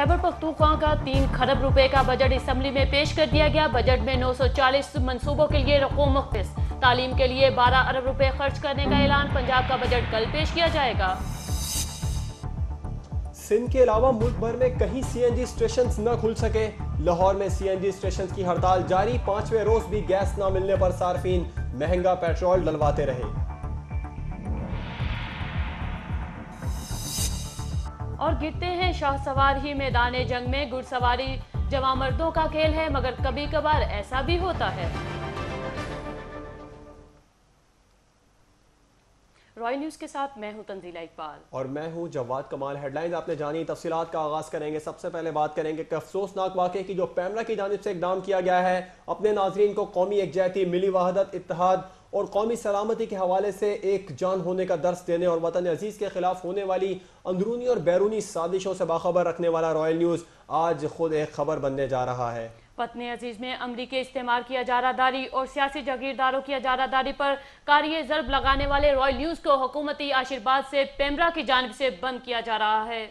खैबर पख्तूनख्वा का 3 खरब रुपए का बजट असेंबली में पेश कर दिया गया। बजट में 940 मंसूबों के लिए रकूम मुख्तस। तालीम के लिए 12 अरब रुपए खर्च करने का ऐलान। पंजाब का बजट कल पेश किया जाएगा। सिंध के अलावा मुल्क भर में कहीं सीएनजी स्टेशन न खुल सके। लाहौर में सीएनजी स्टेशन की हड़ताल जारी। 5वें रोज भी गैस न मिलने पर सार्फिन महंगा पेट्रोल डलवाते रहे। और गिरते हैं शाह सवार ही मैदान जंग में। घुड़सवारी जवां मर्दों का खेल है, मगर कभी कभार ऐसा भी होता है। रॉयल न्यूज के साथ मैं हूं तंजीला इकबाल और मैं हूं जवाद कमाल। हेडलाइंस आपने जानी, तफसीलात का आगाज करेंगे। सबसे पहले बात करेंगे कि अफसोसनाक वाक़े की जो पैमरा की जानिब से इकदाम किया गया है अपने नाजरीन को कौमी एकजहती, मिली वहदत, इत्तेहाद और कौमी सलामती के हवाले से एक जान होने का दर्स देने और वतन अजीज के खिलाफ होने वाली अंदरूनी और बैरूनी साजिशों से बाखबर रखने वाला रॉयल न्यूज आज खुद एक खबर बनने जा रहा है। वतन अजीज में अमरीकी इस्तेमाल की अजारादारी और सियासी जागीरदारों की अजारादारी पर कारिये ज़र्ब लगाने वाले रॉयल न्यूज को हुकूमती आशीर्वाद से पैमरा की जानिब से बंद किया जा रहा है।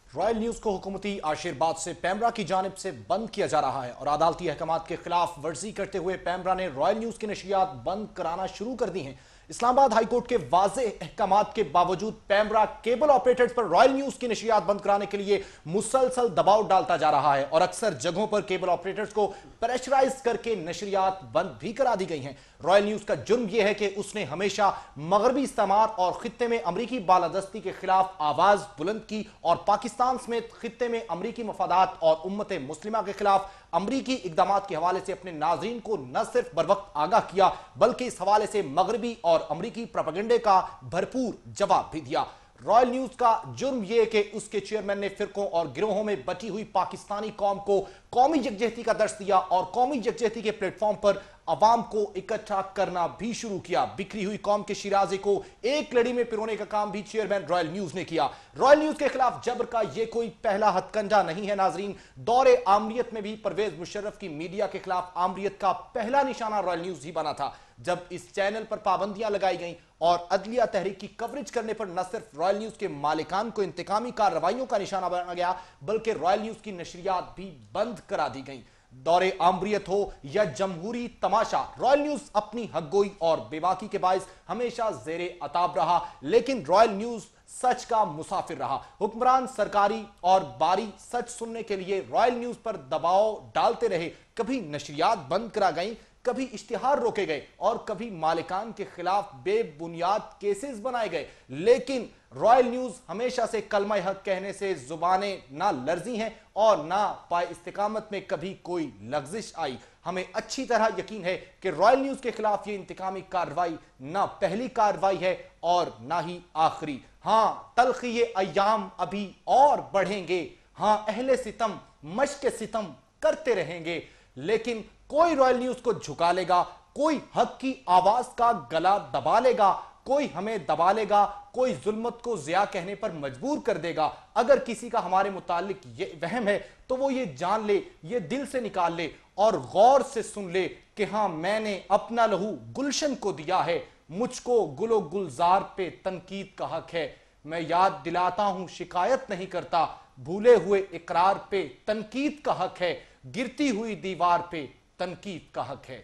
रॉयल न्यूज को हुकूमती आशीर्वाद से पैमरा की जानिब से बंद किया जा रहा है और अदालती अहकामात के खिलाफ वर्जी करते हुए पैमरा ने रॉयल न्यूज की नशियात बंद कराना शुरू कर दी हैं। इस्लामाबाद हाईकोर्ट के वाज़ेह अहकामात के बावजूद पैमरा केबल ऑपरेटर्स पर रॉयल न्यूज की नशियात बंद कराने के लिए मुसलसल दबाव डालता जा रहा है और अक्सर जगहों पर केबल ऑपरेटर्स को प्रेशराइज करके नशरियात बंद भी करा दी गई हैं। रॉयल न्यूज का जुर्म यह है कि उसने हमेशा मगरबी इस्तेमार और खित्ते में अमरीकी बालादस्ती के खिलाफ आवाज बुलंद की और पाकिस्तान समेत खित्ते में अमरीकी मफादात और उम्मत मुस्लिमा के खिलाफ अमरीकी इकदामात के हवाले से अपने नाजरीन को न सिर्फ बर वक्त आगाह किया बल्कि इस हवाले से मगरबी और अमरीकी प्रोपेगेंडे का भरपूर जवाब भी दिया। रॉयल न्यूज का जुर्म यह कि उसके चेयरमैन ने फिरकों और गिरोहों में बटी हुई पाकिस्तानी कौम को कौमी यकजहती का दर्स दिया और कौमी यकजहती के प्लेटफॉर्म पर अवाम को इकट्ठा करना भी शुरू किया। बिखरी हुई कौम के शिराजे को एक लड़ी में पिरोने का काम भी चेयरमैन रॉयल न्यूज ने किया। रॉयल न्यूज के खिलाफ जबर का यह कोई पहला हथकंडा नहीं है नाजरीन। दौरे आमरीत में भी परवेज मुशर्रफ की मीडिया के खिलाफ आमरीत का पहला निशाना रॉयल न्यूज ही बना था। जब इस चैनल पर पाबंदियां लगाई गईं और अदलिया तहरीक की कवरेज करने पर न सिर्फ रॉयल न्यूज के मालिकान को इंतकामी कार्रवाइयों का निशाना बना गया बल्कि रॉयल न्यूज की नशरियात भी बंद करा दी गई। दौरे आमरीत हो या जमहूरी तमाशा, रॉयल न्यूज अपनी हकगोई और बेबाकी के बायस हमेशा जेरे अताब रहा, लेकिन रॉयल न्यूज सच का मुसाफिर रहा। हुक्मरान सरकारी और बारी सच सुनने के लिए रॉयल न्यूज पर दबाव डालते रहे। कभी नशरियात बंद करा गई, कभी इश्तिहार रोके गए और कभी मालिकान के खिलाफ बेबुनियाद केसेस बनाए गए, लेकिन रॉयल न्यूज हमेशा से कलमा हक कहने से जुबानें ना लर्जी हैं और ना पाए इस्तिकामत में कभी कोई लग्जिश आई। हमें अच्छी तरह यकीन है कि रॉयल न्यूज के खिलाफ ये इंतकामी कार्रवाई ना पहली कार्रवाई है और ना ही आखिरी। हां, तल्खी ये अयाम अभी और बढ़ेंगे। हां, अहले सितम मश्क सितम करते रहेंगे, लेकिन कोई रॉयल न्यूज को झुका लेगा, कोई हक की आवाज का गला दबा लेगा, कोई हमें दबा लेगा, कोई जुल्मत को जिया कहने पर मजबूर कर देगा। अगर किसी का हमारे मुतालिक ये वहम है तो वो ये जान ले, ये दिल से निकाल ले और गौर से सुन ले कि हां, मैंने अपना लहू गुलशन को दिया है, मुझको गुलो गुलजार पे तनकीद का हक है। मैं याद दिलाता हूं, शिकायत नहीं करता, भूले हुए इकरार पे तनकीद का हक है, गिरती हुई दीवार पे तनकीद का हक है।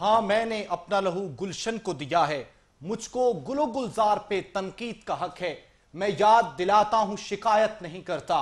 हाँ, मैंने अपना लहू गुलशन को दिया है, मुझको गुलो गुलजार पे तनकीद का हक है। मैं याद दिलाता हूं, शिकायत नहीं करता,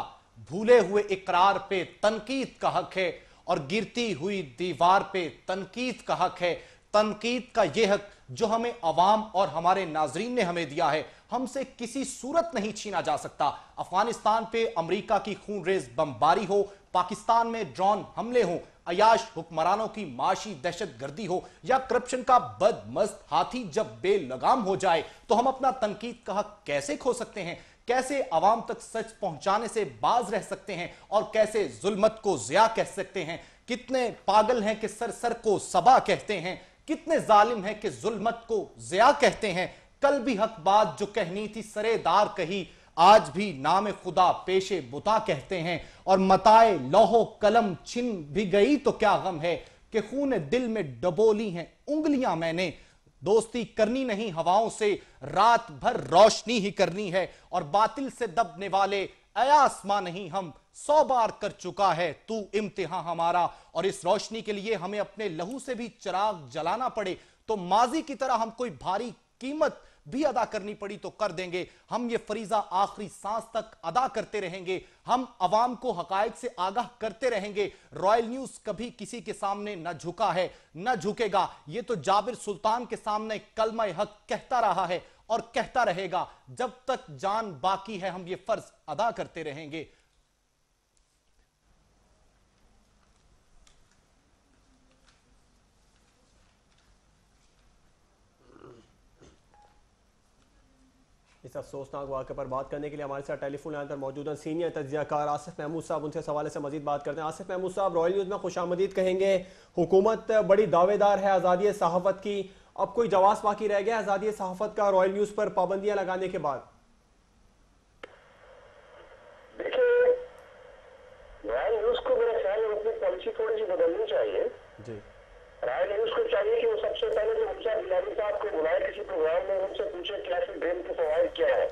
भूले हुए इकरार पे तनकीद का हक है और गिरती हुई दीवार पे तनकीद का हक है। तनकीद का यह हक जो हमें अवाम और हमारे नाजरीन ने हमें दिया है, हमसे किसी सूरत नहीं छीना जा सकता। अफगानिस्तान पे अमेरिका की खूनरेज बमबारी हो, पाकिस्तान में ड्रोन हमले हो, अयाश हुक्मरानों की माशी दहशतगर्दी हो या करप्शन का बदमस्त हाथी जब बेलगाम हो जाए, तो हम अपना तनकीद का हक कैसे खो सकते हैं? कैसे अवाम तक सच पहुंचाने से बाज रह सकते हैं और कैसे जुल्मत को ज़िया कह सकते हैं? कितने पागल हैं कि सर सर को सबा कहते हैं, कितने जालिम हैं कि जुल्मत को ज़िया कहते हैं। कल भी हक बात जो कहनी थी सरेदार कही, आज भी नाम खुदा पेशे बुता कहते हैं। और मताए लौहो कलम छिन भी गई तो क्या गम है कि खून दिल में डबोली हैं उंगलियां मैंने। दोस्ती करनी नहीं हवाओं से, रात भर रोशनी ही करनी है। और बातिल से दबने वाले ऐ आसमां नहीं, हम 100 बार कर चुका है तू इम्तिहान हमारा। और इस रोशनी के लिए हमें अपने लहू से भी चिराग जलाना पड़े तो माजी की तरह हम कोई भारी कीमत भी अदा करनी पड़ी तो कर देंगे। हम ये फरीजा आखिरी सांस तक अदा करते रहेंगे। हम अवाम को हकायक से आगाह करते रहेंगे। रॉयल न्यूज कभी किसी के सामने न झुका है, न झुकेगा। ये तो जाबिर सुल्तान के सामने कलमा हक कहता रहा है और कहता रहेगा। जब तक जान बाकी है हम ये फर्ज अदा करते रहेंगे। इस अफसोसनाक वाक़े पर बात करने के लिए हमारे साथ टेलीफोन लाइन पर मौजूद हैं सीनियर तज्ज़ियाकार आसिफ महमूद साहब। उनसे इस हवाले से मजीद बात करते हैं। आसिफ महमूद साहब, रॉयल न्यूज़ में खुशामदीद कहेंगे। हुकूमत बड़ी दावेदार है आज़ादी सहाफ़त की, अब कोई जवाब बाकी रह गया आज़ादी सहाफ़त का रॉयल न्यूज़ पर पाबंदियां लगाने के बाद? देखिए, रॉयल न्यूज़ को मेरे ख्याल में अपनी पॉलिसी थोड़ी सी बदलनी चाहिए जी। रॉयल न्यूज़ को चाहिए कि वो सबसे पहले तो मूसा गिलानी साहब को बुलाए किसी प्रोग्राम में, उनसे पूछे कैफिल ड्रीम के फवायद क्या है।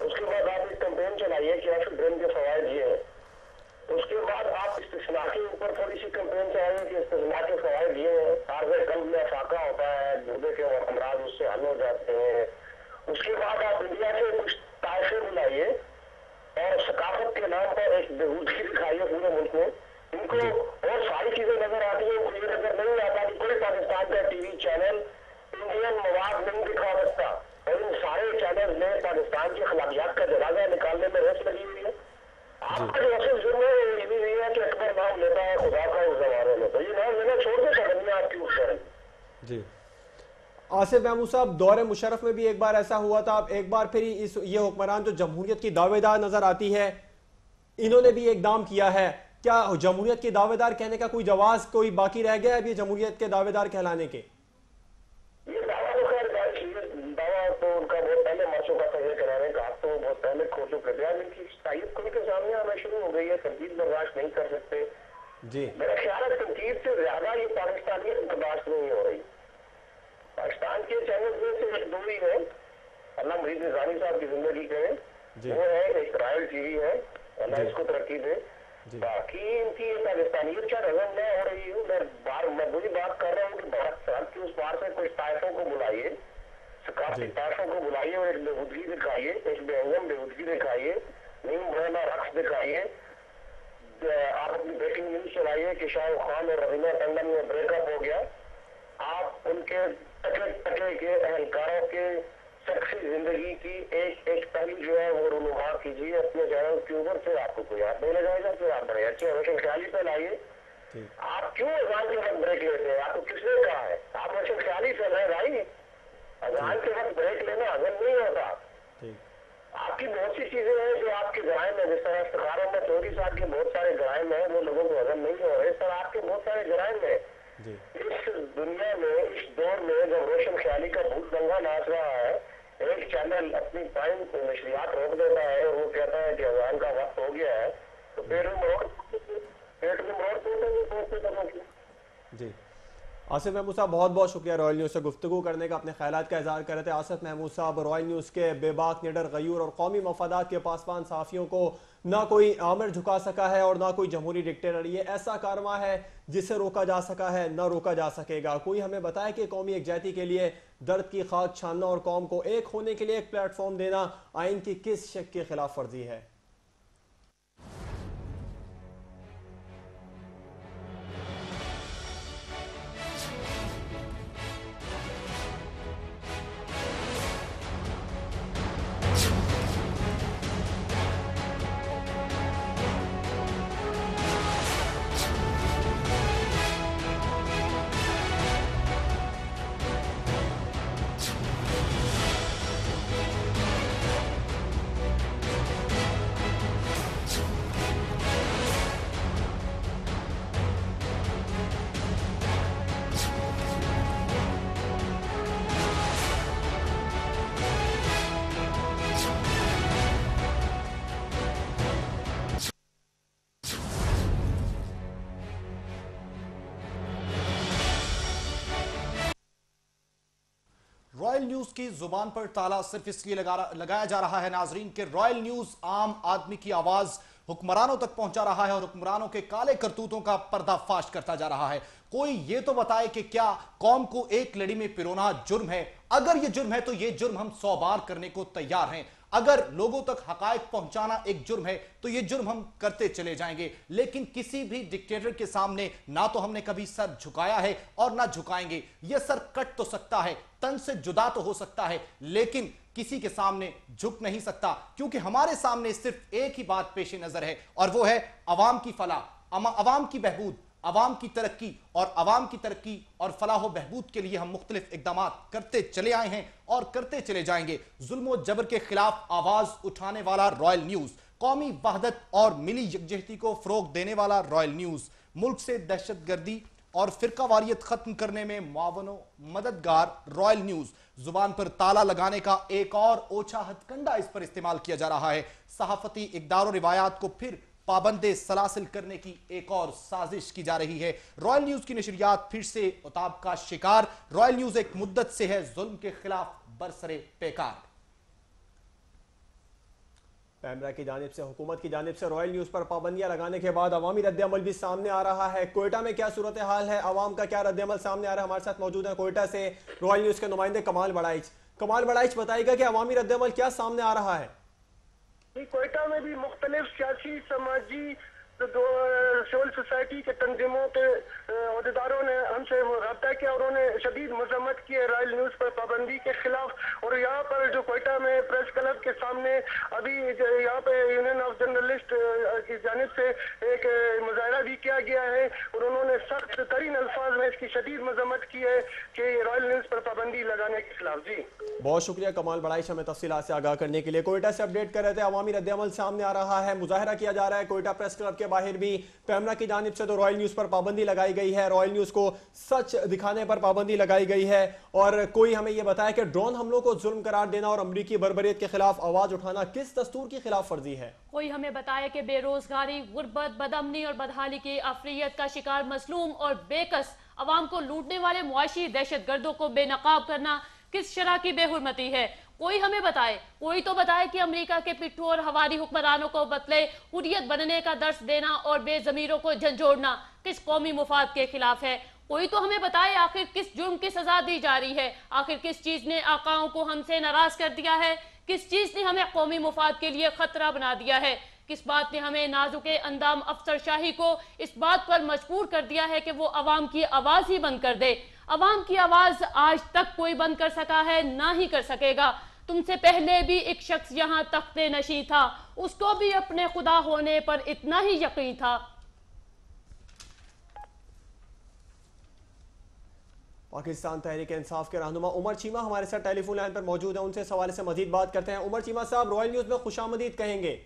उसके बाद आप एक कैंपेन चलाइए कैफिल ड्रीम के फवायद ये है। उसके बाद आप इस्तिस्ना के ऊपर थोड़ी सी कैंपेन चलाइए कि इस्तिस्ना के फवायद ये है। आर्ज़े कल्ब में फाका होता है, गुर्दे के अमराज उससे हल हो जाते हैं। उसके बाद आप इंडिया से कुछ ताइफे बुलाइए और सकाफत के नाम पर एक बेहूदगी दिखाइए पूरे मुल्क में। इनको और सारी चीजें नजर आती है, उनको ये नजर नहीं आता कि कोई पाकिस्तान का टीवी चैनल इंडियन मवाद नहीं दिखा सकता। और इन सारे चैनल में पाकिस्तान की अखलाकियात का जनाजा निकालने में रेस लगी हुई है। आपका जो असल जुर्म है ये भी नहीं है कि अकबर नाम लेता है खुदा का उस जमाने में, तो ये नाम लेना छोड़ दे सकती आपकी उस तरह जी। आसिफ महमूद साहब, दौरे मुशर्रफ में भी एक बार ऐसा हुआ था। एक बार फिर ये हुक्मरान जो जमहूरियत की दावेदार नजर आती है, इन्होंने भी इकदाम किया है। क्या जमहूरियत के दावेदार कहने का कोई जवाब कोई बाकी रह गया है अभी जमहूरियत के दावेदार कहलाने के? ये दावा तो खैर दावा तो उनका बहुत पहले मर चुका था, ये कराने का तो बहुत पहले खो चुके थे। आज इनकी तायद खुल के सामने आना शुरू हो गई है। तनकीद बर्दाश्त नहीं कर सकते जी। मेरा ख्याल है तनकीद से ज्यादा ये पाकिस्तानी बर्दाश्त नहीं हो रही। पाकिस्तान के चैनल में से एक दो ही है, अल्लाह मरीज निजामी साहब की जिंदगी करें, वो है एक रॉयल टीवी है, अल्लाह इसको तरक्की दे। बाकी इनकी पाकिस्तानियत क्या नजर मैं हो रही हूँ। मैं वही बात कर रहा हूँ कि भारत सरहद की उस पार से कुछ ताइफों को बुलाइए, सकाफती ताइफों को बुलाइए और एक बेहूदगी दिखाइए, एक बेअंगम बेहूदगी दिखाइए, नीम मुरैना रक्स दिखाइए। आप अपनी ब्रेकिंग न्यूज चलाइए कि शाहरुख खान और रवीना टंडन में ब्रेकअप हो गया। आप उनके टके टके के अहलकारों के शख्सी जिंदगी की एक पहलू जो है वो रुनुमा कीजिए अपने चैनल के ऊपर। फिर आपको कोई याद नहीं लगाएगा, फिर आप बड़े अच्छे रोशन ख्याली पे लाइए। आप क्यों अजान के वक्त ब्रेक लेते हैं? आपको किसने कहा है? आप रोशन ख्याली से रहे भाई। अजान के वक्त ब्रेक लेना हजम नहीं होता। आपकी बहुत सी चीजें हैं जो आपके जराइम है, जिस तरह इफ्तिखारों में चौधरी साहब के बहुत सारे जराइम है, वो लोगों को हजम नहीं हो रहे। इस तरह आपके बहुत सारे जराइम है। इस दुनिया में, इस दौर में जब रोशन ख्याली का भूत दंगा नाच रहा है, एक चैनल अपनी टाइम नशरियात रोक देता है और वो कहता है कि अजान का वक्त हो गया है, तो पेट में मोड़ जी। आसिफ महमूद साहब, बहुत बहुत शुक्रिया रॉयल न्यूज़ से गुफ्तगू करने का, अपने ख्यालात का इज़हार कर रहे थे। आसिफ महमूद साहब रॉयल न्यूज़ के बेबाक, निडर, गयूर और कौमी मफादात के पासवान सहाफ़ियों को ना कोई आमिर झुका सका है और ना कोई जमहूरी डिक्टेटर। ये ऐसा कारवां है जिसे रोका जा सका है, ना रोका जा सकेगा। कोई हमें बताए कि कौमी एकजाती के लिए दर्द की खाक छानना और कौम को एक होने के लिए एक प्लेटफॉर्म देना आइन की किस शक की खिलाफ वर्जी है? रॉयल न्यूज की जुबान पर ताला सिर्फ इसलिए लगाया जा रहा है नाजरीन के रॉयल न्यूज आम आदमी की आवाज हुक्मरानों तक पहुंचा रहा है और हुक्मरानों के काले करतूतों का पर्दाफाश करता जा रहा है। कोई ये तो बताए कि क्या कौम को एक लड़ी में पिरोना जुर्म है? अगर ये जुर्म है तो ये जुर्म हम 100 बार करने को तैयार हैं। अगर लोगों तक हकायक पहुंचाना एक जुर्म है तो ये जुर्म हम करते चले जाएंगे। लेकिन किसी भी डिक्टेटर के सामने ना तो हमने कभी सर झुकाया है और ना झुकाएंगे। ये सर कट तो सकता है, तन से जुदा तो हो सकता है, लेकिन किसी के सामने झुक नहीं सकता, क्योंकि हमारे सामने सिर्फ एक ही बात पेश नजर है और वो है अवाम की फलाह, अवाम की बहबूद, अवाम की तरक्की। और अवाम की तरक्की और फलाह व बहबूद के लिए हम मुख्तलिफ इकदाम करते चले आए हैं और करते चले जाएंगे। जुल्म व जबर के खिलाफ आवाज उठाने वाला रॉयल न्यूज, कौमी वहदत और मिली यकजहती को फरोग देने वाला रॉयल न्यूज, मुल्क से दहशतगर्दी और फिरकावारियत खत्म करने में मुआवनो मददगार रॉयल न्यूज। जुबान पर ताला लगाने का एक और ओछा हथकंडा इस पर इस्तेमाल किया जा रहा है। सहाफती इक़दार और रिवायात को फिर पाबंदे सलासिल करने की एक और साजिश की जा रही है। रॉयल न्यूज की नशरियात फिर से उताब का शिकार। रॉयल न्यूज एक मुद्दत से है जुल्म के खिलाफ बरसरे पेकार। पैमरा की जानिब से, हुकूमत की जानिब से रॉयल न्यूज पर पाबंदियां लगाने के बाद अवामी रद्दअमल भी सामने आ रहा है। कोयटा में क्या सूरत हाल है, अवाम का क्या रद्दअमल सामने आ रहा है? हमारे साथ मौजूद है कोयटा से रॉयल न्यूज के नुमाइंदे कमाल बड़ाइच। कमाल बड़ाइच, बताइएगा कि अवामी रद्दअमल क्या सामने आ रहा है? कोयटा में भी मुख्तलिफ सियासी, समाजी, सिविल सोसाइटी के तंजीमों के अहदेदारों ने हमसे रब्ता किया और उन्होंने शदीद मजम्मत की है रॉयल न्यूज पर पाबंदी के खिलाफ। और यहाँ पर जो कोयटा में प्रेस क्लब के सामने अभी यहाँ पे यूनियन ऑफ जर्नलिस्ट की जानिब से एक मुजाहरा भी किया गया है और उन्होंने सख्त तरीन अल्फाज में इसकी शदीद मजम्मत की है कि रॉयल न्यूज पर पाबंदी लगाने के खिलाफ। जी बहुत शुक्रिया कमाल बड़ाइश, हमें तफसीलात से आगाह करने के लिए। कोयटा से अपडेट कर रहे थे। अवामी रद्दअमल सामने आ रहा है, मुजाहरा किया जा रहा है कोयटा प्रेस क्लब के बाहर भी। पैमरा की जानिब से तो रॉयल न्यूज पर पाबंदी लगाई गई है, रॉयल न्यूज को सच दिखाने पर पाबंदी लगाई गई है। और कोई हमें यह बताया कि ड्रोन हमलों को जुल्म करार देना और अमरीकी बर्बरियत के खिलाफ आवाज उठाना किस दस्तूर की खिलाफ वर्जी है? कोई हमें बताया कि बेरोजगारी, गुर्बत, बदअमनी और बदहाली की अफरियत का शिकार मसलूम और बेकस अवाम को लूटने वाले मुआशी दहशतगर्दों को बेनकाब करना किस शरह की बेहुरमती है? कोई हमें बताए, कोई तो बताए कि अमेरिका के पिट्ठू और हवारी हुक्मरानों को बदले हुर्रियत बनने का दर्स देना और बेजमीरों को झंझोड़ना किस कौमी मुफाद के खिलाफ है? कोई तो हमें बताए आखिर किस जुर्म की सजा दी जा रही है? आखिर किस चीज ने आकाओं को हमसे नाराज कर दिया है? किस चीज ने हमें कौमी मुफाद के लिए खतरा बना दिया है? किस बात ने हमें नाजुके अंदाम अफसरशाही को इस बात पर मजबूर कर दिया है कि वो अवाम की आवाज ही बंद कर दे? अवाम की आवाज आज तक कोई बंद कर सका है, ना ही कर सकेगा। तुमसे पहले भी एक शख्स यहाँ तख्ते नशी था, उसको भी अपने खुदा होने पर इतना ही यकीन था। पाकिस्तान तहरीक इंसाफ के रहनुमा उमर चीमा हमारे साथ टेलीफोन लाइन पर मौजूद है, उनसे सवाल से मजीद बात करते हैं। उमर चीमा साहब, रॉयल न्यूज में खुशामदीद कहेंगे।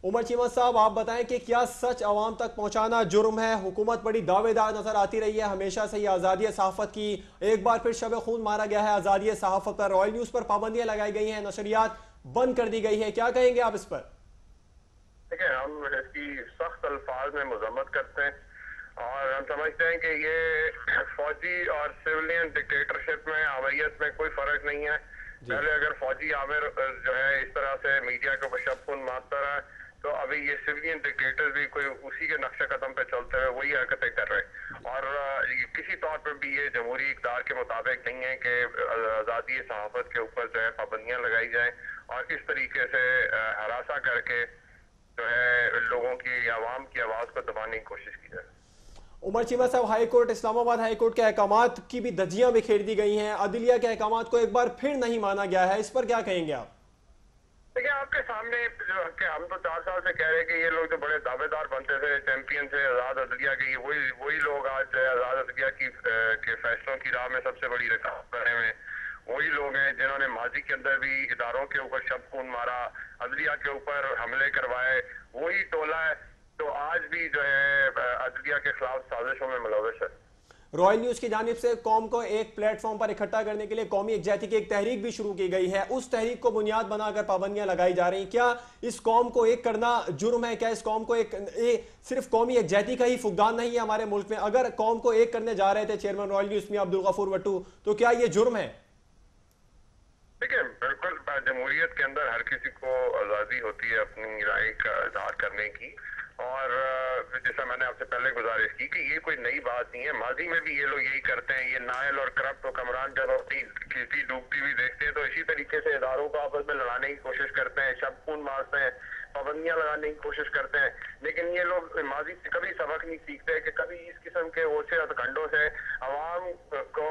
उमर चीमा साहब, आप बताएं कि क्या सच अवाम तक पहुंचाना जुर्म है? हुकूमत बड़ी दावेदार नजर आती रही है हमेशा से ही आज़ादी सहाफत की, एक बार फिर शब खून मारा गया है आज़ादी सहाफत पर, रॉयल न्यूज पर पाबंदियां लगाई गई हैं, नशरियात बंद कर दी गई है, क्या कहेंगे आप इस पर? देखिए, हम इसकी सख्त अल्फाज में मजम्मत करते हैं और हम समझते हैं कि ये फौजी और सिविलियन डिक्टेटरशिप में, अवैयत में कोई फर्क नहीं है। पहले अगर फौजी आमिर जो है इस तरह से मीडिया के ऊपर शबखून मारता रहा, तो अभी ये सिविलियन डिक्टेटर्स भी कोई उसी के नक्शे कदम पे चलते हुए वही हरकतें कर रहे हैं। और किसी तौर पर भी ये जमहूरी इक़्तिदार के मुताबिक नहीं है कि आज़ादी सहाफ़त के ऊपर जो है पाबंदियां लगाई जाए और इस तरीके से हरासा करके जो है लोगों की, आवाम की आवाज़ को दबाने की कोशिश की जाए। उमर चीमा साहब, high court, Islamabad high court के अहकामात की भी धज्जियां बिखेर दी गई हैं, अदलिया के अहकामात को एक बार फिर नहीं माना गया है, इस पर क्या कहेंगे आप? देखिए, आपके सामने जो कि हम तो 4 साल से कह रहे हैं कि ये लोग जो बड़े दावेदार बनते थे, चैंपियन थे आज़ाद अदलिया के, वही लोग आज आज़ाद अदलिया के फैसलों की राह में सबसे बड़ी रुकावट बने हुए। वही लोग हैं जिन्होंने माजी के अंदर भी इदारों के ऊपर शबखून मारा, अदलिया के ऊपर हमले करवाए, वही टोला है तो आज भी जो है अदलिया के खिलाफ साजिशों में मुलविस है। रॉयल न्यूज की जानिब से कौम को एक प्लेटफॉर्म पर इकट्ठा करने के लिए कौमी यकजहती की एक तहरीक भी शुरू की गई है, उस तहरीक को बुनियाद बनाकर पाबंदियां लगाई जा रही। क्या इस कौम को एक करना जुर्म है? क्या इस कौम को सिर्फ कौमी यकजहती का ही फुकदान नहीं है हमारे मुल्क में? अगर कौम को एक करने जा रहे थे चेयरमैन रॉयल न्यूज मियां अब्दुल गफूर भट्टू, तो क्या ये जुर्म है? देखिए, बिल्कुल जमहूरियत के अंदर हर किसी को आज़ादी होती है अपनी राय का इज़हार करने की, और जैसा मैंने आपसे पहले गुजारिश की कि ये कोई नई बात नहीं है, माजी में भी ये लोग यही करते हैं। ये नायल और करप्ट हुक्मरान जब अपनी खेती डूबती हुई देखते हैं तो इसी तरीके से इदारों को आपस में लड़ाने की कोशिश करते हैं, शबखून मारते हैं, पाबंदियां लगाने की कोशिश करते हैं। लेकिन ये लोग माजी से कभी सबक नहीं सीखते कि कभी इस किस्म के ओछे हथकंडों से अवाम को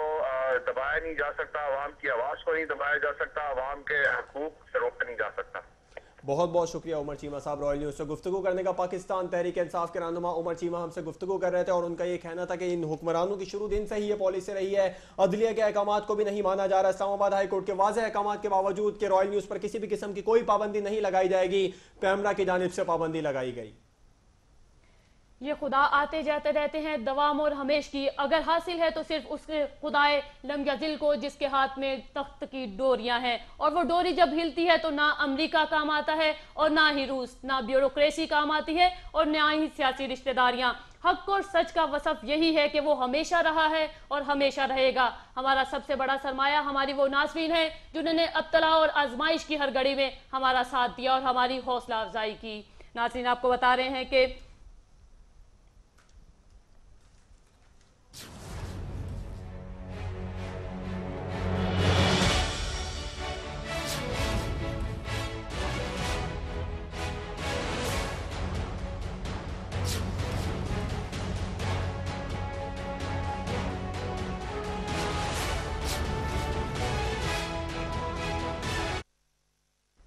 दबाया नहीं जा सकता, अवाम की आवाज़ को नहीं दबाया जा सकता, अवाम के हकूक से रोका नहीं जा सकता। बहुत बहुत शुक्रिया उमर चीमा साहब, रॉयल न्यूज़ से गुफ्तगू करने का। पाकिस्तान तहरीक इंसाफ के रहनुमा उमर चीमा हमसे गुफ्तगू कर रहे थे और उनका ये कहना था कि इन हुक्मरानों की शुरू दिन से ही ये पॉलिसी रही है, अदलिया के अहकामात को भी नहीं माना जा रहा। इस्लामाबाद हाई कोर्ट के वाज़ेह अहकामात के बावजूद कि रॉयल न्यूज़ पर किसी भी किस्म की कोई पाबंदी नहीं लगाई जाएगी, पैमरा की जानिब से पाबंदी लगाई गई। ये खुदा आते जाते रहते हैं दवाम और हमेश की, अगर हासिल है तो सिर्फ उसके खुदाए लंगजिल को जिसके हाथ में तख्त की डोरियां हैं, और वो डोरी जब हिलती है तो ना अमेरिका काम आता है और ना ही रूस, ना ब्यूरोक्रेसी काम आती है और ना ही सियासी रिश्तेदारियां। हक और सच का वसफ यही है कि वो हमेशा रहा है और हमेशा रहेगा। हमारा सबसे बड़ा सरमाया हमारी वो नाज़रीन है जिन्होंने अब्तला और आजमाइश की हर घड़ी में हमारा साथ दिया और हमारी हौसला अफजाई की। नाज़रीन, आपको बता रहे हैं कि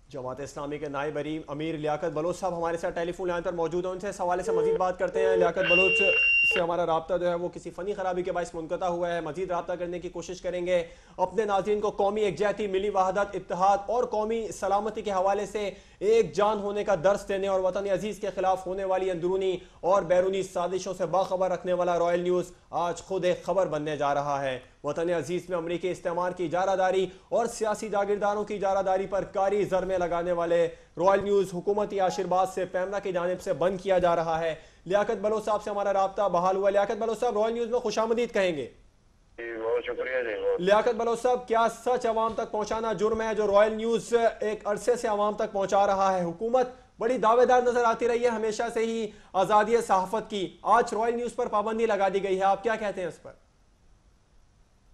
जमात इस्लामी के नायब अमीर लियाकत बलोच साहब हमारे साथ टेलीफोन लाइन पर मौजूद हैं, उनसे इस हवाले से मजीद बात करते हैं। लियाकत बलोच से हमारा राब्ता जो है वो किसी फ़नी खराबी के बायस मुनक़ता हुआ है, मजीद राब्ता करने की कोशिश करेंगे। अपने नाज़रीन को कौमी एकजहती, मिली वहदत, इत्तेहाद और कौमी सलामती के हवाले से एक जान होने का दर्स देने और वतन अजीज़ के खिलाफ होने वाली अंदरूनी और बैरूनी साजिशों से बाखबर रखने वाला रॉयल न्यूज़ आज खुद एक खबर बनने जा रहा है। वतन अजीज़ में अमरीकी इस्तेमार की इजारादारी और सियासी जागीरदारों की इजारादारी पर कारी ज़रमे लगाने वाले रॉयल न्यूज़ हुकूमती आशीर्वाद से पैमरा की जानिब से बंद किया जा रहा है। लियाकत बलोच साहब से हमारा राब्ता बहाल हुआ। लियाकत बलोच साहब, रॉयल न्यूज़ में खुशामदीद कहेंगे। बहुत शुक्रिया जी। लियाकत बलोच साहब, क्या सच अवाम तक पहुंचाना जुर्म है जो रॉयल न्यूज़ एक अरसे से अवाम तक पहुंचा रहा है? हुकूमत बड़ी दावेदार नजर आती रही है हमेशा से ही आज़ादी सहाफ़त की, आज रॉयल न्यूज़ पर पाबंदी लगा दी गई है, आप क्या कहते हैं इस पर?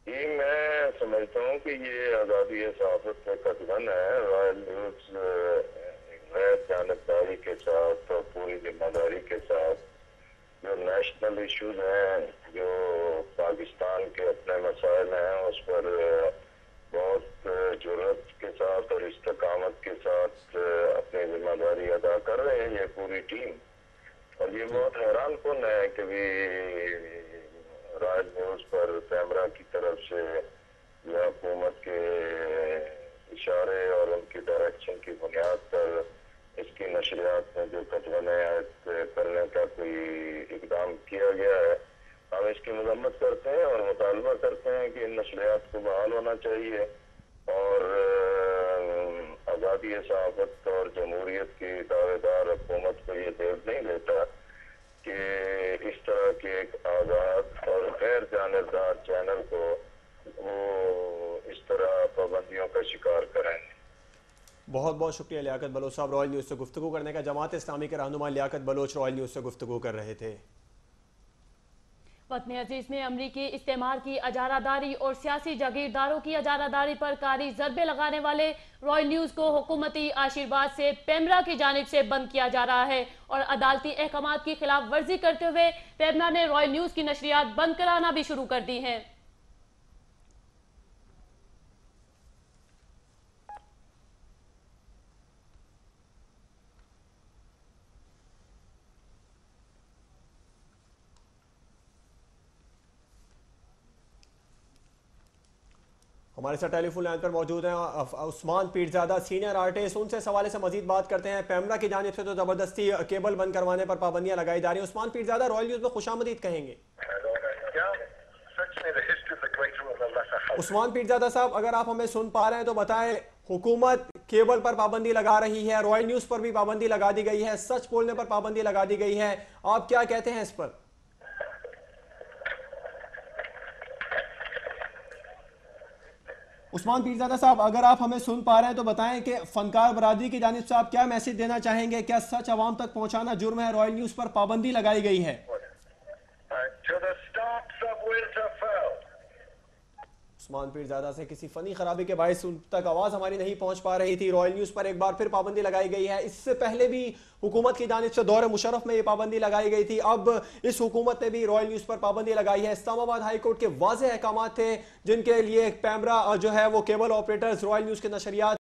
ये मैं समझता हूँ कि ये आज़ादी सहाफ़त का कदम है। रॉयल न्यूज़ गैर जानबदारी के साथ और पूरी जिम्मेदारी के साथ जो नेशनल इश्यूज हैं, जो पाकिस्तान के अपने मसाइल हैं, उस पर बहुत जुर्रत के साथ और इस्तकामत के साथ अपनी जिम्मेदारी अदा कर रहे हैं ये पूरी टीम। और ये बहुत हैरान कुन है कि भी रॉयल न्यूज़ पर पैमरा की तरफ से हुकूमत के इशारे और उनकी डायरेक्शन की बुनियाद पर इसकी नशरियात में जो कदम करने का कोई इकदाम किया गया है, हम इसकी मजम्मत करते हैं और मुतालबा करते हैं कि इन नशरियात को बहाल होना चाहिए। और आज़ादी सहाफ़त और जमहूरियत की दावेदार हुकूमत को ये देव नहीं देता कि इस तरह के एक आज़ाद और गैर जानबदार चैनल को वो इस तरह पाबंदियों का शिकार करें। बहुत बहुत शुक्रिया लियाकत बलोच साहब, रॉयल न्यूज़ से गुफ्तगू करने का। जमात इस्लामी के रहनुमा लियाकत बलोच रॉयल न्यूज़ से गुफ्तगू कर रहे थे। वतन अजीज में अमरीकी इस्तेमार की अजारादारी और सियासी जागीरदारों की अजारादारी पर कारी जरबे लगाने वाले रॉयल न्यूज़ को हुकूमती आशीर्वाद से पेमरा की जानिब से बंद किया जा रहा है और अदालती अहकाम की खिलाफ वर्जी करते हुए पेमरा ने रॉयल न्यूज़ की नशरियात बंद कराना भी शुरू कर दी है। हमारे साथ टेलीफोन लाइन पर मौजूद हैं उस्मान पीरजादा, सीनियर आर्टिस्ट। उनसे इस हवाले से मजीद बात करते हैं। पेमरा की जानिब से तो जबरदस्ती केबल बंद करवाने पर पाबंदियां लगाई जा रही हैं। उस्मान पीरजादा, रॉयल न्यूज़ में खुशामदीद कहेंगे। उस्मान पीरजादा साहब, अगर आप हमें सुन पा रहे हैं तो बताएं, हुकूमत केबल पर पाबंदी लगा रही है, रॉयल न्यूज़ पर भी पाबंदी लगा दी गई है, सच बोलने पर पाबंदी लगा दी गई है, आप क्या कहते हैं इस पर? उस्मान पीरजादा साहब, अगर आप हमें सुन पा रहे हैं तो बताएं कि फनकार बरादरी की जानिब से आप क्या मैसेज देना चाहेंगे? क्या सच आवाम तक पहुंचाना जुर्म है? रॉयल न्यूज़ पर पाबंदी लगाई गई है। उस्मान पीरजादा से किसी फनी खराबी के बायस उन तक आवाज़ हमारी नहीं पहुंच पा रही थी। रॉयल न्यूज़ पर एक बार फिर पाबंदी लगाई गई है। इससे पहले भी हुकूमत की जानिब से दौर मुशर्रफ में ये पाबंदी लगाई गई थी। अब इस हुकूमत ने भी रॉयल न्यूज़ पर पाबंदी लगाई है। इस्लामाबाद हाई कोर्ट के वाज़ेह अहकाम थे जिनके लिए पेमरा जो है वो केबल ऑपरेटर्स रॉयल न्यूज़ के नशरियात